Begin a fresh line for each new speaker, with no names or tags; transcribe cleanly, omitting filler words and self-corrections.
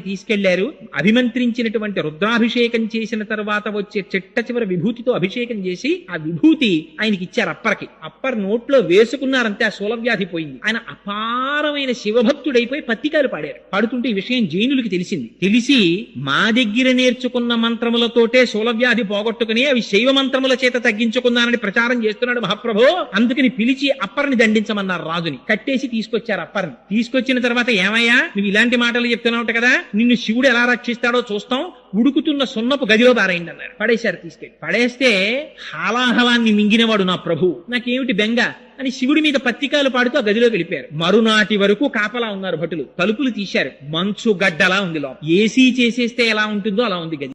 తీసుకెళ్లారు. అభిమంత్రించినటువంటి రుద్రాభిషేకం చేసిన తర్వాత వచ్చే చిట్ట చివరి విభూతితో అభిషేకం చేసి ఆ విభూతి ఆయనకి ఇచ్చారు. అప్పర్ నోట్లో వేసుకున్నారంతే ఆ శూలవ్యాధి పోయింది. ఆయన అపారమైన శివభక్తుడైపోయి పత్తికాలు పాడారు. పాడుతుంటే ఈ విషయం జైనులకి తెలిసి మా దగ్గర నేర్చుకున్న మంత్రములతోటే శూలవ్యాధి పోగొట్టుకుని అవి శైవ మంత్రముల చేత తగ్గించుకున్నానని ప్రచారం చేస్తున్నాడు మహాప్రభు. అందుకని పిలిచి అప్పర్ని దండించమన్నారు. రాజుని కట్టేసి తీసుకొచ్చారు. అప్పర్ని తీసుకొచ్చిన తర్వాత, ఏమయ్యా నువ్వు ఇలాంటి మాటలు చెప్తున్నావు కదా, నిన్ను శివుడు ఎలా రక్షిస్తాడో చూస్తాం, ఉడుకుతున్న సున్నపు గదిలో పారేయండి అన్నారు. పడేశారు. తీసుకెళ్ళి పడేస్తే హాలాహలాన్ని మింగినవాడు నా ప్రభు, నాకేమిటి బెంగ అని శివుడి మీద పత్తికాలు పాడుతూ ఆ గదిలోకి వెళ్ళిపోయారు. మరునాటి వరకు కాపలా ఉన్నారు భటులు. తలుపులు తీశారు. మంచు గడ్డలా ఉంది లోపల. ఏసీ చేసేస్తే ఎలా ఉంటుందో అలా ఉంది గది.